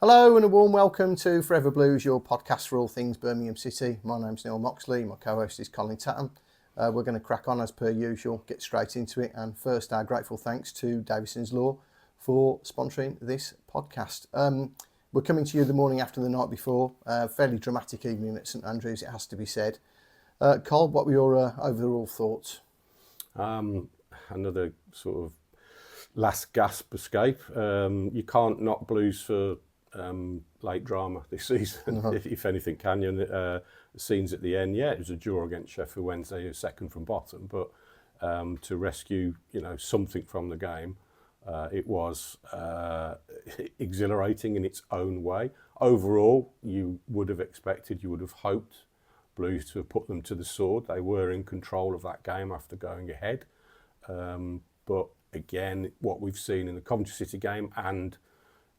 Hello and a warm welcome to Forever Blues, your podcast for all things Birmingham City. My name's Neil Moxley, my co-host is Colin Tattum. We're going to crack on as per usual, get straight into it, and first our grateful thanks to Davison's Law for sponsoring this podcast. We're coming to you the morning after the night before, fairly dramatic evening at St Andrews, it has to be said. Col, what were your overall thoughts? Another sort of last-gasp escape. You can't knock Blues for late drama this season, if anything can you. The scenes at the end, it was a draw against Sheffield Wednesday, second from bottom, but to rescue something from the game, it was exhilarating in its own way. Overall, you would have hoped Blues to have put them to the sword. They were in control of that game after going ahead, but again, what we've seen in the Coventry City game and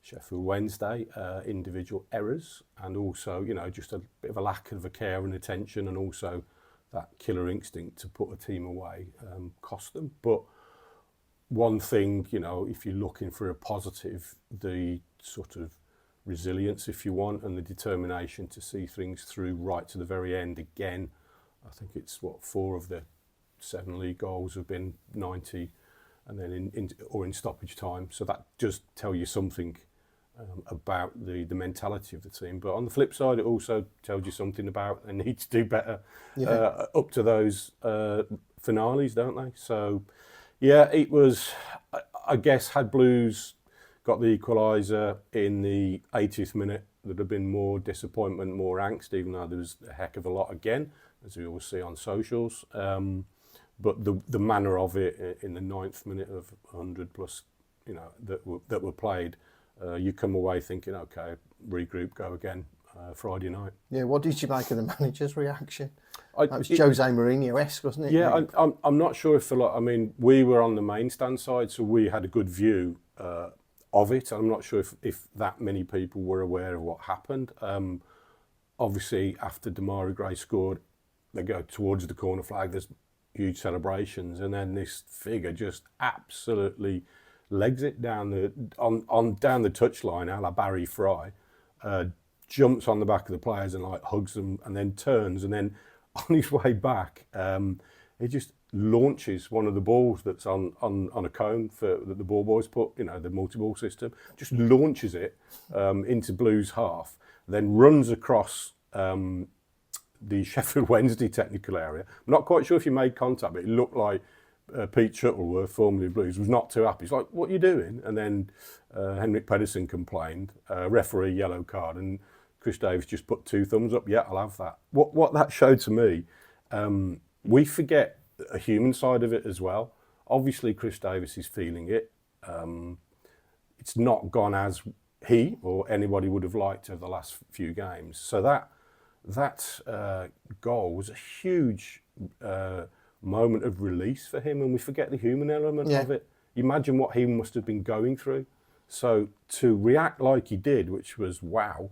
Sheffield Wednesday, individual errors, and also, just a bit of a lack of care and attention, and also that killer instinct to put a team away cost them. But one thing, if you're looking for a positive, the sort of resilience, if you want, and the determination to see things through right to the very end. Again, I think it's 4 of the 7 league goals have been 90, and then in stoppage time. So that does tell you something about the mentality of the team. But on the flip side, it also tells you something about they need to do better up to those finales, don't they? So, it was, I guess, had Blues got the equaliser in the 80th minute, there'd have been more disappointment, more angst, even though there was a heck of a lot again, as we always see on socials. But the manner of it in the 9th minute of 100 plus, that were played, you come away thinking, okay, regroup, go again Friday night. Yeah, what did you make of the manager's reaction? That was Jose Mourinho-esque, wasn't it? Yeah, I'm not sure if we were on the main stand side, so we had a good view of it. I'm not sure if that many people were aware of what happened. Obviously, after Demarai Gray scored, they go towards the corner flag, there's huge celebrations, and then this figure just absolutely legs it down the touchline, a la Barry Fry, jumps on the back of the players and hugs them, and then turns, and then on his way back, he just launches one of the balls that's on a cone that the ball boys put, the multi-ball system, just launches it into Blues half, then runs across the Sheffield Wednesday technical area. I'm not quite sure if he made contact, but it looked like Pete Shuttleworth, formerly Blues, was not too happy. He's like, what are you doing? And then Henrik Pedersen complained, referee yellow card, and Chris Davies just put 2 thumbs up. Yeah, I'll have that. What that showed to me, we forget a human side of it as well. Obviously, Chris Davies is feeling it. It's not gone as he or anybody would have liked over the last few games. So that goal was a huge moment of release for him, and we forget the human element of it. You imagine what he must have been going through. So to react like he did, which was wow,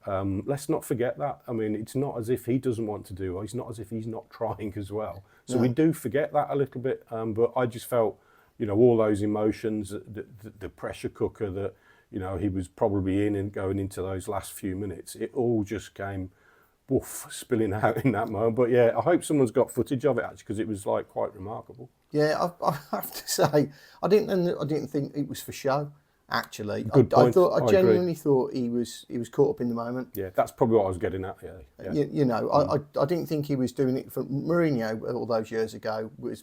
let's not forget that. I mean, it's not as if he doesn't want to do, or it's not as if he's not trying as well. So we do forget that a little bit, but I just felt, all those emotions, the pressure cooker that, he was probably in and going into those last few minutes, it all just came spilling out in that moment. But I hope someone's got footage of it actually, because it was quite remarkable. Yeah, I have to say, I didn't think it was for show. Actually, Good point. I genuinely thought he was caught up in the moment. Yeah, that's probably what I was getting at. Yeah. I didn't think he was doing it for Mourinho all those years ago. Was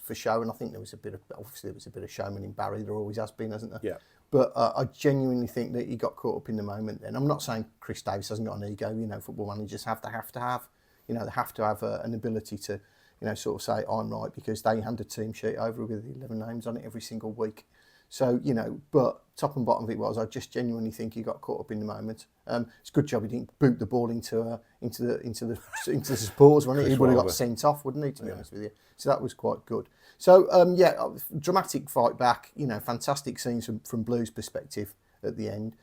for show, and I think there was a bit of showman in Barry. There always has been, hasn't there? Yeah. But I genuinely think that he got caught up in the moment. Then I'm not saying Chris Davies hasn't got an ego. Football managers have to have. They have to have an ability to, sort of say I'm right, because they hand a team sheet over with 11 names on it every single week. So, but top and bottom of it was, I just genuinely think he got caught up in the moment. It's a good job he didn't boot the ball into the supporters, wasn't it? He would have got sent off, wouldn't he, to be honest with you? So that was quite good. So, dramatic fight back, fantastic scenes from Blues' perspective at the end.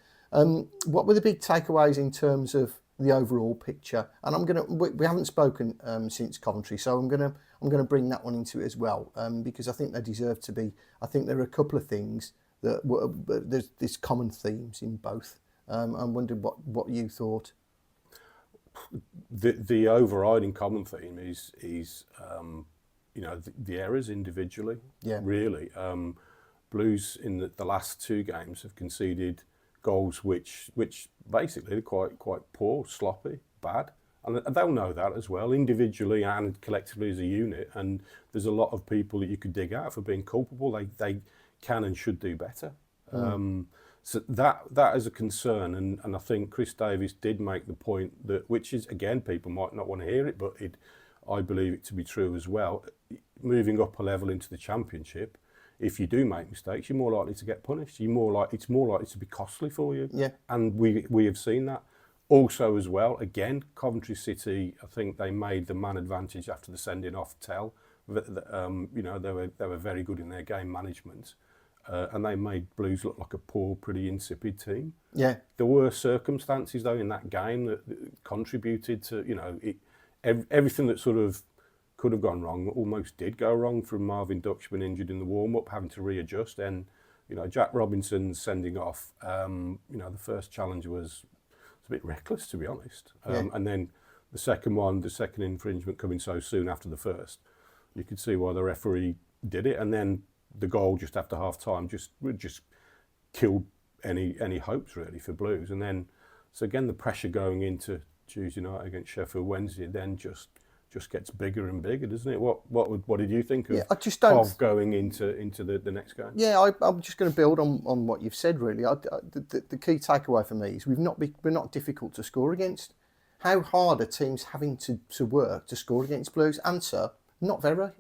What were the big takeaways in terms of the overall picture? And we haven't spoken since Coventry, so I'm gonna bring that one into it as well, because I think they deserve to be. I think there are a couple of things that there's common themes in both I wondered what you thought. The overriding common theme is the errors individually. Yeah. Really, Blues in the last 2 games have conceded goals which basically are quite poor, sloppy, bad, and they'll know that as well, individually and collectively as a unit. And there's a lot of people that you could dig out for being culpable. They can and should do better. So that is a concern, and I think Chris Davies did make the point that, which is, again, people might not want to hear it, but I believe it to be true as well. Moving up a level into the Championship, if you do make mistakes, you're more likely to get punished. It's more likely to be costly for you. Yeah. And we have seen that. Also as well, again, Coventry City, I think they made the man advantage after the sending off tell. They were very good in their game management. And they made Blues look like a poor, pretty insipid team. Yeah. There were circumstances, though, in that game that contributed to, everything that sort of could have gone wrong almost did go wrong, from Marvin Dutch being injured in the warm-up, having to readjust. And, Jack Robinson's sending off, the first challenge was a bit reckless, to be honest. And then the second infringement coming so soon after the first, you could see why the referee did it. And then the goal just after half-time just killed any hopes, really, for Blues. And then, so again, the pressure going into Tuesday night against Sheffield Wednesday then just gets bigger and bigger, doesn't it? What did you think of, of going into the next game? Yeah, I'm just going to build on what you've said, really. The key takeaway for me is we're not difficult to score against. How hard are teams having to work to score against Blues? Answer, not very.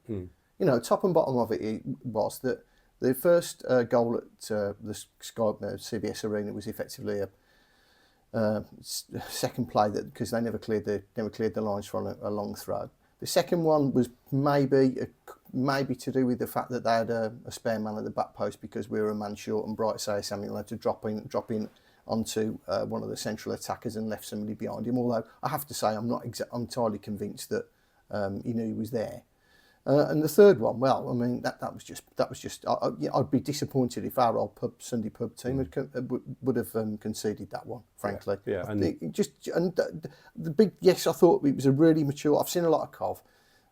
Top and bottom of it was that the first goal at the CBS Arena was effectively a second play, that because they never cleared the lines for a long throw. The second one was maybe to do with the fact that they had a spare man at the back post because we were a man short, and Bright Samuel had to drop in onto one of the central attackers and left somebody behind him. Although I have to say I'm not entirely convinced that he knew he was there. And the third one, well, I mean, that was just. I'd be disappointed if our old Sunday pub team would have conceded that one, frankly. Yeah. And the big yes, I thought it was a really mature. I've seen a lot of Cov,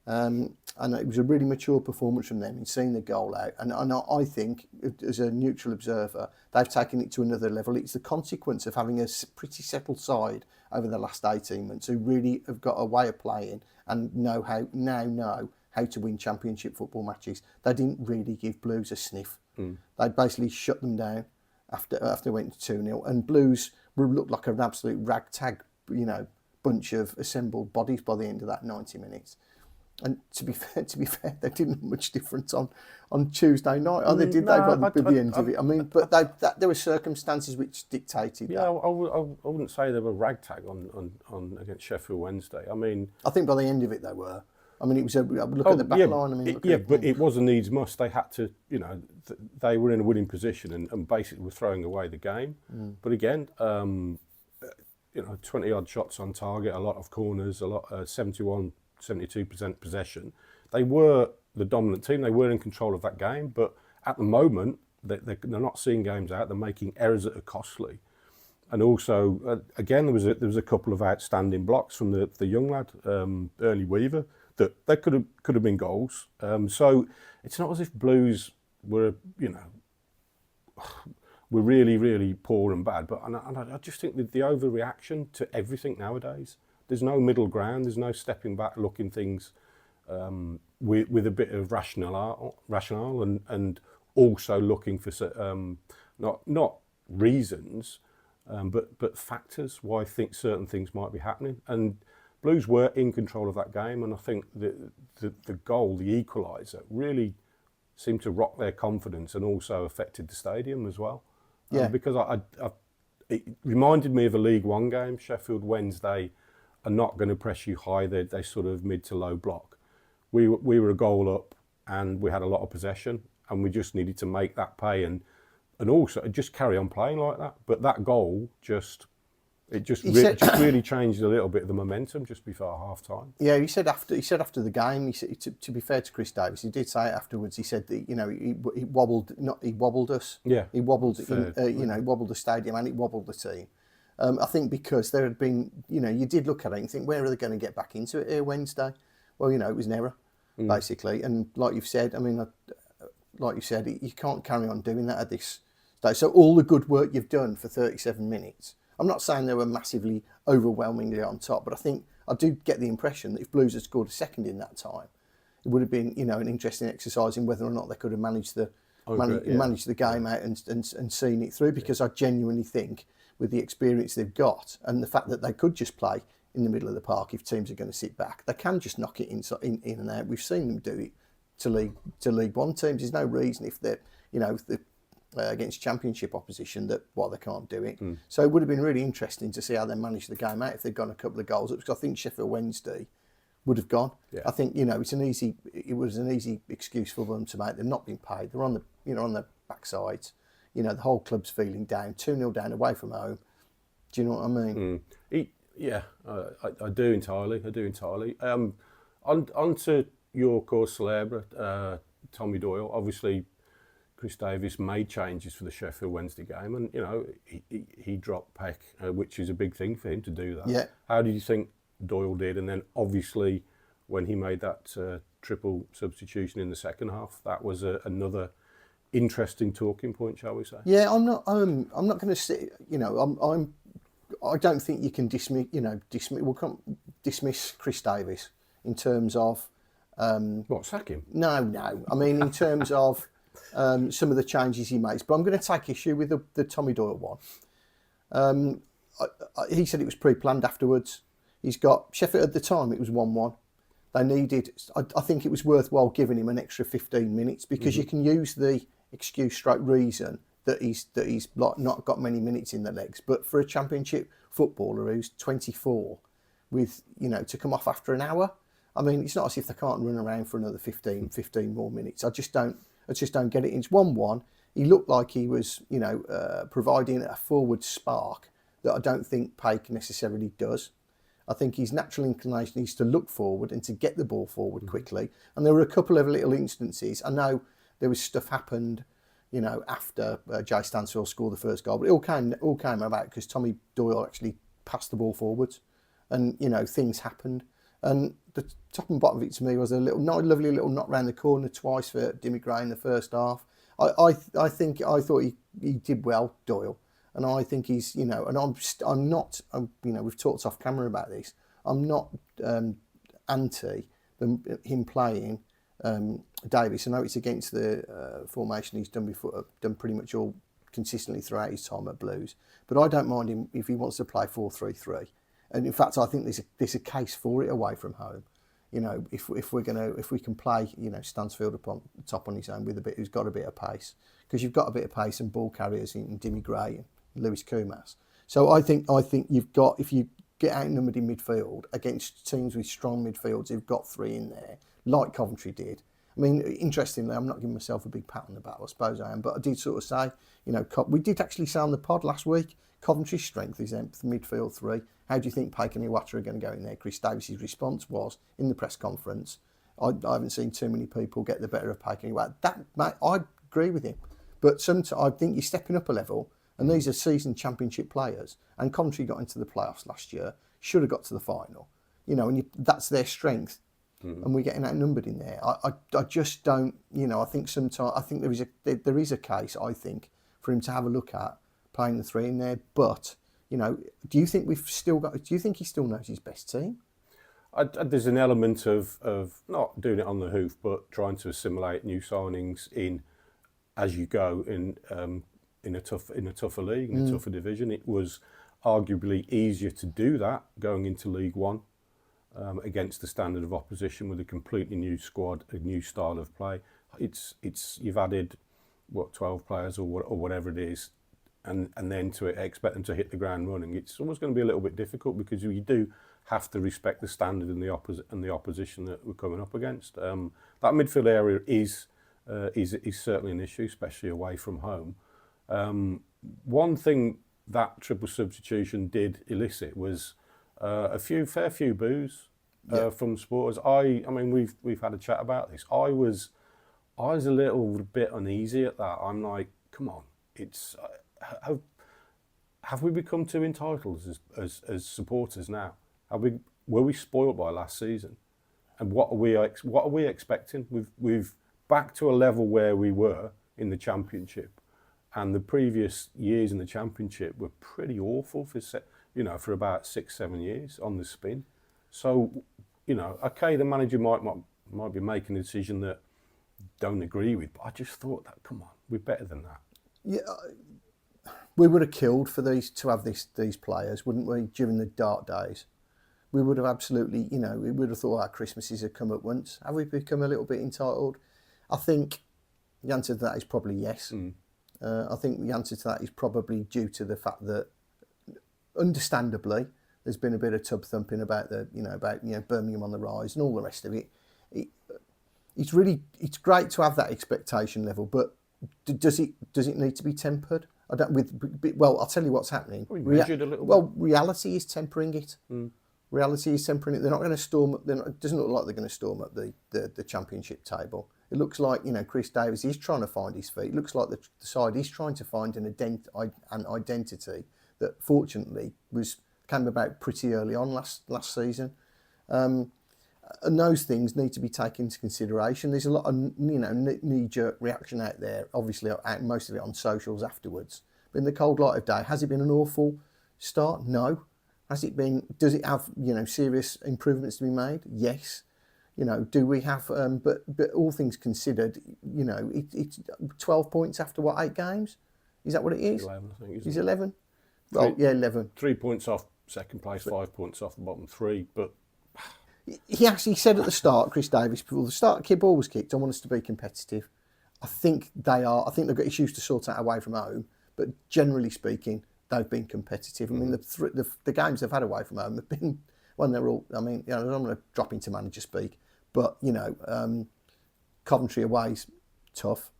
and it was a really mature performance from them in seeing the goal out. And I think, as a neutral observer, they've taken it to another level. It's the consequence of having a pretty settled side over the last 18 months who really have got a way of playing and know how to win Championship football matches. They didn't really give Blues a sniff. They basically shut them down after they went to 2-0, and Blues looked like an absolute ragtag, bunch of assembled bodies by the end of that 90 minutes. And to be fair, they didn't have much difference on Tuesday night. They did. They got the end of it. I mean, but there were circumstances which dictated. Yeah, I wouldn't say they were ragtag on against Sheffield Wednesday. I mean, I think by the end of it they were. I mean, it was look at the back line. I mean, but it was a needs must. They had to, they were in a winning position and basically were throwing away the game. But again, 20 odd shots on target, a lot of corners, 72% possession. They were the dominant team. They were in control of that game. But at the moment, they're not seeing games out. They're making errors that are costly. And also, again, there was a couple of outstanding blocks from the young lad, Ernie Weaver, that they could have been goals. So it's not as if Blues were really, really poor and bad. But I just think that the overreaction to everything nowadays, there's no middle ground. There's no stepping back, looking things with a bit of rationale and also looking for not reasons, but factors why certain things might be happening. And Blues were in control of that game, and I think the goal, the equaliser, really seemed to rock their confidence and also affected the stadium as well. Yeah. Because it reminded me of a League One game. Sheffield Wednesday are not going to press you high. They sort of mid to low block. We were a goal up, and we had a lot of possession, and we just needed to make that pay and also just carry on playing like that. But that goal really changed a little bit of the momentum just before half time. Yeah, he said after the game. He said, to be fair to Chris Davies, he did say it afterwards. He said that he wobbled us. Yeah, he wobbled wobbled the stadium and it wobbled the team. I think because there had been, you did look at it and think, where are they going to get back into it here Wednesday? Well, it was an error, basically. And like you've said, you can't carry on doing that at this stage. So all the good work you've done for 37 minutes, I'm not saying they were massively, overwhelmingly on top, but I do get the impression that if Blues had scored a second in that time, it would have been, an interesting exercise in whether or not they could have managed the game out and seen it through. Because I genuinely think, with the experience they've got and the fact that they could just play in the middle of the park if teams are going to sit back, they can just knock it in and out. We've seen them do it to League One teams. There's no reason if they're against Championship opposition that they can't do it. So it would have been really interesting to see how they managed the game out if they'd gone a couple of goals up, because I think Sheffield Wednesday would have gone. Yeah. I think it was an easy excuse for them to make. They've not been paid. They're on the backsides. The whole club's feeling down, 2-0 down away from home. Do you know what I mean? I do entirely. On to your core celebrity, Tommy Doyle. Obviously, Chris Davies made changes for the Sheffield Wednesday game, and he dropped Peck, which is a big thing for him to do that. Yeah. How do you think Doyle did? And then obviously, when he made that triple substitution in the second half, that was another interesting talking point, shall we say? Yeah, I'm not going to say. I don't think you can dismiss Chris Davies in terms of. Sack him? No. I mean, in terms of some of the changes he makes, but I'm going to take issue with the Tommy Doyle one. He said it was pre-planned afterwards. He's got Sheffield at the time. It was 1-1. They needed. I think it was worthwhile giving him an extra 15 minutes because you can use the excuse/reason that he's not got many minutes in the legs. But for a Championship footballer who's 24, with to come off after an hour, I mean, it's not as if they can't run around for another 15 more minutes. I just don't get it. It's 1-1. He looked like he was providing a forward spark that I don't think Paik necessarily does. I think his natural inclination is to look forward and to get the ball forward quickly. And there were a couple of little instances. I know there was stuff happened, after Jay Stansfield scored the first goal, but it all came about because Tommy Doyle actually passed the ball forwards, and things happened. And the top and bottom of it to me was a lovely little knock round the corner twice for Demarai Gray in the first half. I thought he did well, Doyle. And I think he's, and I'm not, we've talked off camera about this. I'm not anti him playing Davies. I know it's against the formation he's done before, done pretty much all consistently throughout his time at Blues. But I don't mind him if he wants to play 4-3-3. And in fact, I think there's a case for it away from home. If we can play, Stansfield up on top on his own with who's got a bit of pace, because you've got a bit of pace and ball carriers in Demarai Gray and Lewis Kumas. So I think you've got, if you get outnumbered in midfield against teams with strong midfields who've got three in there, like Coventry did. I mean, interestingly, I'm not giving myself a big pat on the back, I suppose I am, but I did sort of say, we did actually say on the pod last week, Coventry's strength is midfield three. How do you think Paik and Iwata are going to go in there? Chris Davies' response was, in the press conference, I haven't seen too many people get the better of Paik and Iwata. That, mate, I agree with him. But sometimes I think you're stepping up a level, and these are seasoned Championship players. And Coventry got into the playoffs last year, should have got to the final. And that's their strength. And we're getting outnumbered in there. I just don't, I think there is a case, I think, for him to have a look at playing the three in there. But, do you think he still knows his best team? There's an element of not doing it on the hoof, but trying to assimilate new signings in as you go in a tougher league, in a tougher division. It was arguably easier to do that going into League One against the standard of opposition with a completely new squad, a new style of play. You've added 12 players or whatever it is, and then to expect them to hit the ground running, it's almost going to be a little bit difficult because you do have to respect the standard and the opposition that we're coming up against. That midfield area is certainly an issue, especially away from home. One thing that triple substitution did elicit was a fair few boos from supporters. I mean, we've had a chat about this. I was a little bit uneasy at that. I'm like, come on, it's have we become too entitled as supporters now? Were we spoiled by last season? And what are we expecting? We've back to a level where we were in the Championship, and the previous years in the Championship were pretty awful for about 6-7 years on the spin. So, okay, the manager might be making a decision that I don't agree with, but I just thought that, come on, we're better than that. Yeah, we would have killed for to have these players, wouldn't we? During the dark days, we would have absolutely, we would have thought our Christmases had come at once. Have we become a little bit entitled? I think the answer to that is probably yes. I think the answer to that is probably due to the fact that, understandably, there's been a bit of tub thumping about Birmingham on the rise and all the rest of it. It's great to have that expectation level, but does it need to be tempered? I'll tell you what's happening. Measured a little bit. Reality is tempering it. Reality is tempering it. They're not going to storm. It doesn't look like they're going to storm up the Championship table. It looks like Chris Davies is trying to find his feet. It looks like the side is trying to find an identity that fortunately came about pretty early on last season. And those things need to be taken into consideration. There's a lot of knee-jerk reaction out there, obviously most of it on socials afterwards. But in the cold light of day, has it been an awful start? No. Has it been? Does it have serious improvements to be made? Yes. Do we have? But all things considered, it's 12 points after 8 games? Is that what it is? 11, I think. Is it 11? Well, yeah, 11. 3 points off second place, 5 points off the bottom 3. But he actually said at the start, Chris Davies, before the start, ball was kicked, I want us to be competitive. I think they are. I think they've got issues to sort out away from home, but generally speaking, they've been competitive. I mean, the games they've had away from home have been when they're all. I mean, I don't want to drop into manager speak, but Coventry away's tough.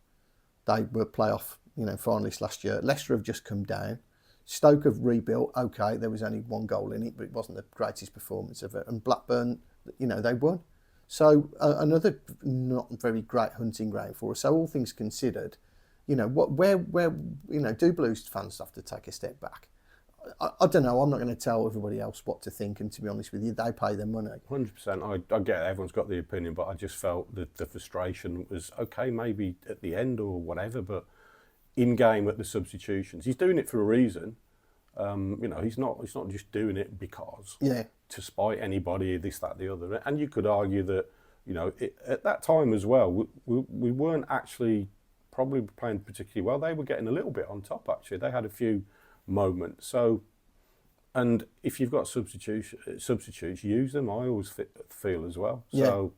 They were playoff, finalists last year. Leicester have just come down. Stoke have rebuilt. Okay, there was only 1 goal in it, but it wasn't the greatest performance of it. And Blackburn, they won. So another not very great hunting ground for us. So all things considered, where do Blues fans have to take a step back? I don't know. I'm not going to tell everybody else what to think. And to be honest with you, they pay their money. 100%. I get it, everyone's got the opinion, but I just felt that the frustration was okay, maybe at the end or whatever, but in game at the substitutions, he's doing it for a reason. He's not just doing it because to spite anybody, this, that, the other. And you could argue that at that time as well, we weren't actually probably playing particularly well. They were getting a little bit on top actually. They had a few moments. So, and if you've got substitutes, use them. I always feel as well. Yeah. So.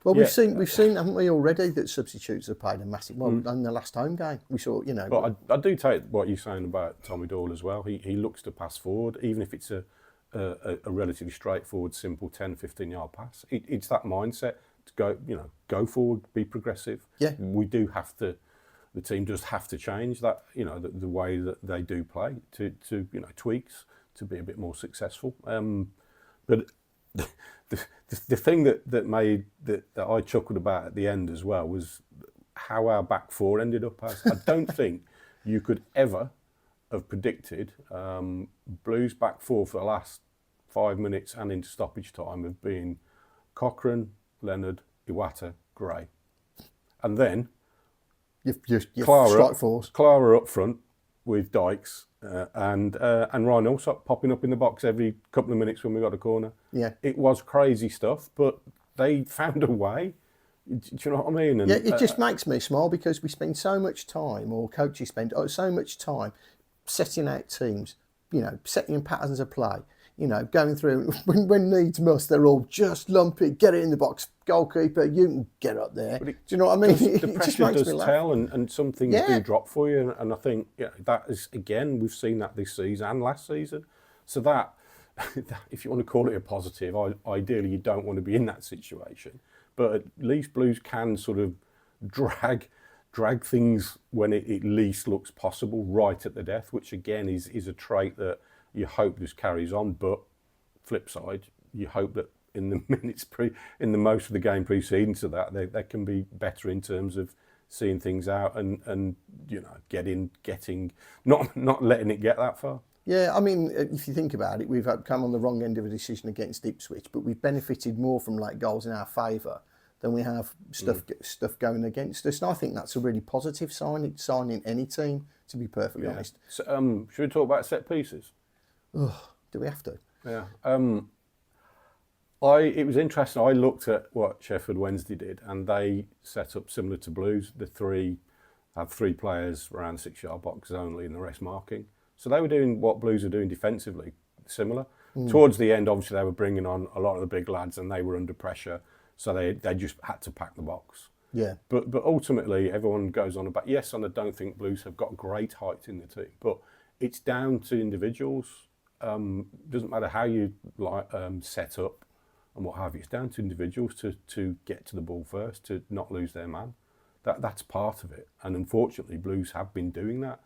Well, we've seen, haven't we already, that substitutes have played a massive. Well, in the last home game, we saw, But I do take what you're saying about Tommy Doyle as well. He looks to pass forward, even if it's a relatively straightforward, simple 10, 15-yard pass. It's that mindset to go forward, be progressive. Yeah. We do have to. The team does have to change that. The way that they do play to tweaks to be a bit more successful. But. The thing that I chuckled about at the end as well was how our back four ended up as. I don't think you could ever have predicted Blues back four for the last 5 minutes and into stoppage time of being Cochrane, Leonard, Iwata, Gray. And then Clara up front with Dykes and Ryan Allsop popping up in the box every couple of minutes when we got a corner. Yeah, it was crazy stuff, but they found a way. Do you know what I mean? And, it just makes me smile because we spend so much time, or coaches spend so much time, setting out teams, setting patterns of play. Going through, when needs must, they're all just lump it, get it in the box, goalkeeper, you can get up there. Do you know what I mean? The pressure does tell, and some things do drop for you. And I think that is, again, we've seen that this season and last season. So that if you want to call it a positive, ideally you don't want to be in that situation. But at least Blues can sort of drag things when it at least looks possible right at the death, which again is a trait that you hope this carries on. But flip side, you hope that in the most of the game preceding to that, they can be better in terms of seeing things out and getting not letting it get that far. Yeah, I mean, if you think about it, we've come on the wrong end of a decision against Ipswich, but we've benefited more from late goals in our favour than we have stuff going against us. And I think that's a really positive sign. It's signing any team, to be perfectly honest. So, should we talk about set pieces? Ugh, do we have to? Yeah. It was interesting. I looked at what Sheffield Wednesday did, and they set up similar to Blues. Have three players around the 6-yard box only, and the rest marking. So they were doing what Blues are doing defensively, similar. Towards the end, obviously, they were bringing on a lot of the big lads, and they were under pressure, so they just had to pack the box. Yeah. But ultimately, everyone goes on about, yes, and I don't think Blues have got great height in the team, but it's down to individuals. Doesn't matter how you set up and what have you. It's down to individuals to get to the ball first, to not lose their man. That's part of it. And unfortunately, Blues have been doing that.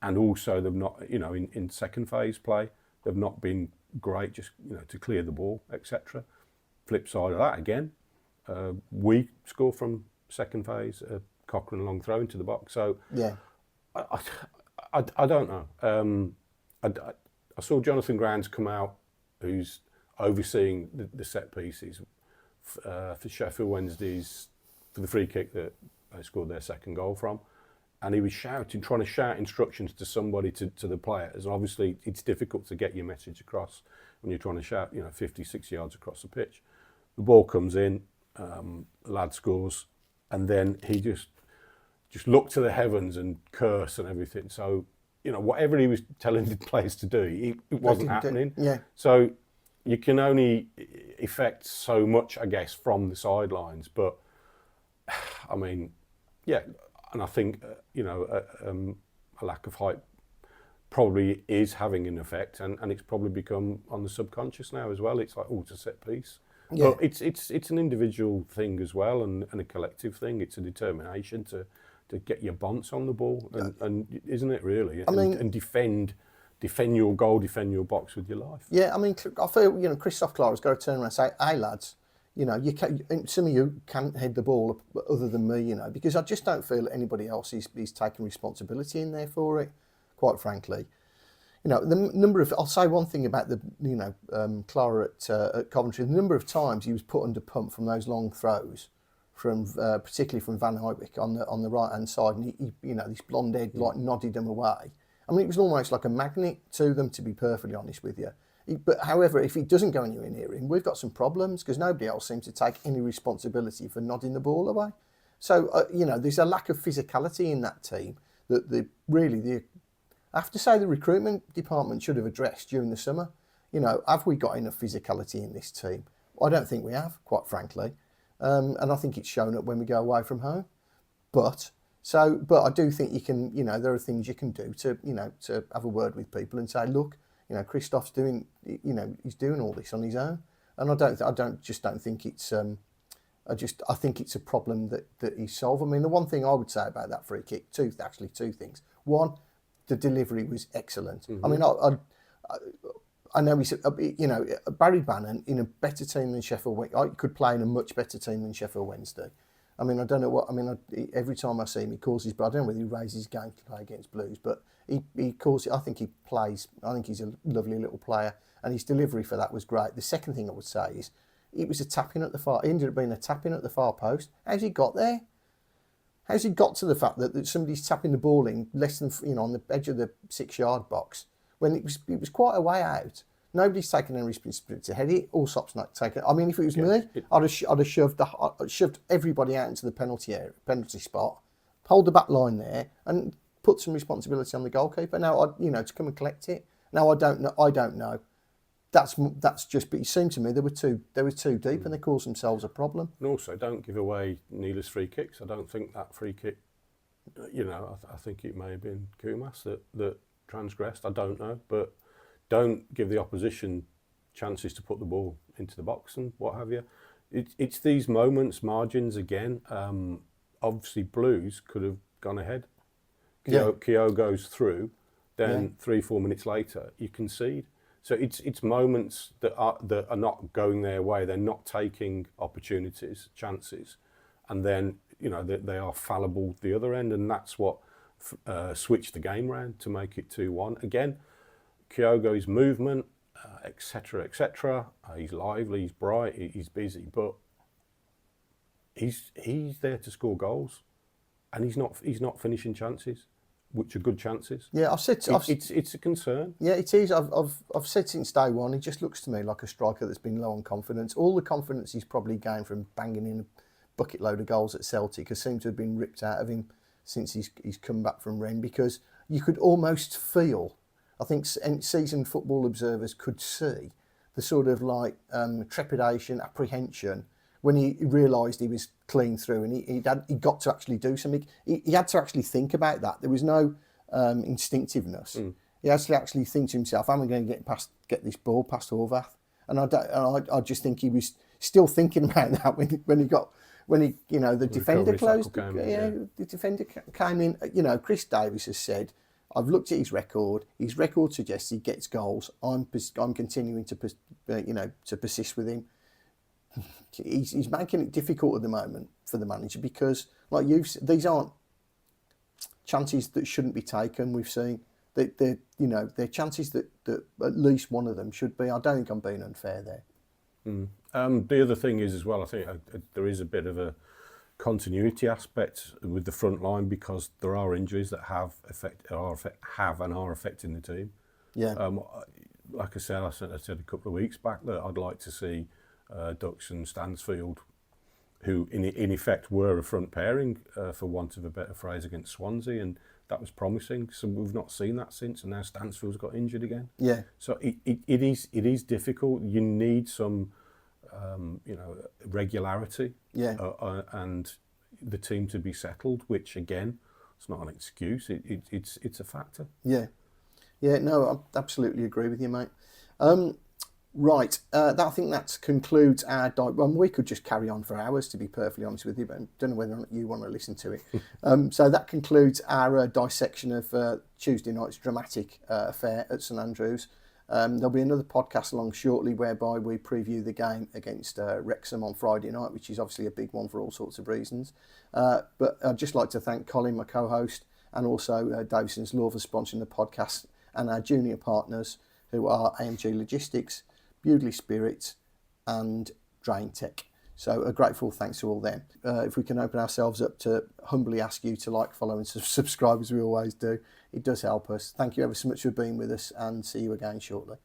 And also, they've not, in second phase play, they've not been great just, to clear the ball, etc. Flip side of that, again, we score from second phase, Cochrane long throw into the box. So, yeah, I don't know. I saw Jonathan Grounds come out, who's overseeing the set pieces for Sheffield Wednesday's, for the free kick that they scored their second goal from. And he was trying to shout instructions to somebody, to the players. And obviously, it's difficult to get your message across when you're trying to shout, 50, 60 yards across the pitch. The ball comes in, the lad scores, and then he just looked to the heavens and curse and everything. So, whatever he was telling the players to do, it wasn't happening. Yeah. So you can only effect so much, I guess, from the sidelines. But, I mean, yeah, and I think, a lack of height probably is having an effect, and it's probably become on the subconscious now as well. It's like, it's a set piece. Yeah. But it's an individual thing as well, and a collective thing. It's a determination to get your bonds on the ball, and isn't it really? And defend your goal, defend your box with your life. Yeah, I mean, I feel, Christoph Clark's got to turn around and say, hey lads, some of you can't head the ball other than me, because I just don't feel that anybody else is taking responsibility in there for it, quite frankly. The number of, I'll say one thing about Clara at Coventry, the number of times he was put under pump from those long throws, particularly from Van Heijwyck on the right hand side, and he this blonde head nodded them away. I mean, it was almost like a magnet to them, to be perfectly honest with you. But however, if he doesn't go anywhere near him, we've got some problems, because nobody else seems to take any responsibility for nodding the ball away. So there's a lack of physicality in that team that I have to say the recruitment department should have addressed during the summer. Have we got enough physicality in this team? I don't think we have, quite frankly. And I think it's shown up when we go away from home. But I do think you can, there are things you can do to have a word with people and say, look, Christoph's doing, he's doing all this on his own. And I don't think it's, I think it's a problem that he's solved. I mean, the one thing I would say about that free kick, two things. One, the delivery was excellent. Mm-hmm. I mean, I know he's, Barry Bannon in a better team than Sheffield Wednesday. Could play in a much better team than Sheffield Wednesday. I mean, I don't know every time I see him, he calls his, but I don't know whether he raises his game to play against Blues, but he calls it, I think he's a lovely little player, and his delivery for that was great. The second thing I would say is, it was a tap-in at the far, it ended up being a tap-in at the far post. How's he got there? How's he got to the fact that somebody's tapping the ball in less than, on the edge of the 6-yard box, when it was quite a way out? Nobody's taken any responsibility to head it. Allsop's not taken. I mean, if it was me, I'd have shoved everybody out into the penalty spot, hold the back line there, and put some responsibility on the goalkeeper. Now, to come and collect it. Now, I don't know. That's just. But it seemed to me they were too deep, and they caused themselves a problem. And also, don't give away Neela's free kicks. I don't think that free kick. I think it may have been Kumas that transgressed. I don't know, but. Don't give the opposition chances to put the ball into the box and what have you. It's these moments, margins again. Obviously, Blues could have gone ahead. Keogh goes through, then 3-4 minutes later, you concede. So it's moments that are not going their way. They're not taking opportunities, chances, and then they are fallible the other end, and that's what switched the game round to make it 2-1 again. Kyogo's movement, etc., etc. He's lively, he's bright, he's busy, but he's there to score goals, and he's not finishing chances, which are good chances. Yeah, It's a concern. Yeah, it is. I've said since day one, he just looks to me like a striker that's been low on confidence. All the confidence he's probably gained from banging in a bucket load of goals at Celtic has seemed to have been ripped out of him since he's come back from Rennes, because you could almost feel, I think seasoned football observers could see the sort of like trepidation, apprehension when he realised he was clean through, and he got to actually do something. He had to actually think about that. There was no instinctiveness. He had to actually think to himself, "Am I going to get this ball past Horvath?" And I just think he was still thinking about that the defender closed. The defender came in. Chris Davies has said, "I've looked at his record. His record suggests he gets goals. I'm continuing to persist with him." He's making it difficult at the moment for the manager, because, like these aren't chances that shouldn't be taken. We've seen that they're chances that at least one of them should be. I don't think I'm being unfair there. The other thing is as well, I think there is a bit of a continuity aspect with the front line, because there are injuries that have and are affecting the team. Yeah. Like I said a couple of weeks back that I'd like to see Dux and Stansfield, who in effect were a front pairing, for want of a better phrase, against Swansea, and that was promising. So we've not seen that since, and now Stansfield's got injured again. Yeah. So it is difficult. You need some regularity. Yeah. And the team to be settled, which again, it's not an excuse. It's a factor. Yeah. Yeah. No, I absolutely agree with you, mate. Right, I think that concludes our... we could just carry on for hours, to be perfectly honest with you, but I don't know whether or not you want to listen to it. So that concludes our dissection of Tuesday night's dramatic affair at St Andrews. There'll be another podcast along shortly whereby we preview the game against Wrexham on Friday night, which is obviously a big one for all sorts of reasons. But I'd just like to thank Colin, my co-host, and also Davison's Law for sponsoring the podcast, and our junior partners, who are AMG Logistics, Bewdley Spirits and Drain Tech. So a grateful thanks to all them. If we can open ourselves up to humbly ask you to like, follow and subscribe, as we always do, it does help us. Thank you ever so much for being with us, and see you again shortly.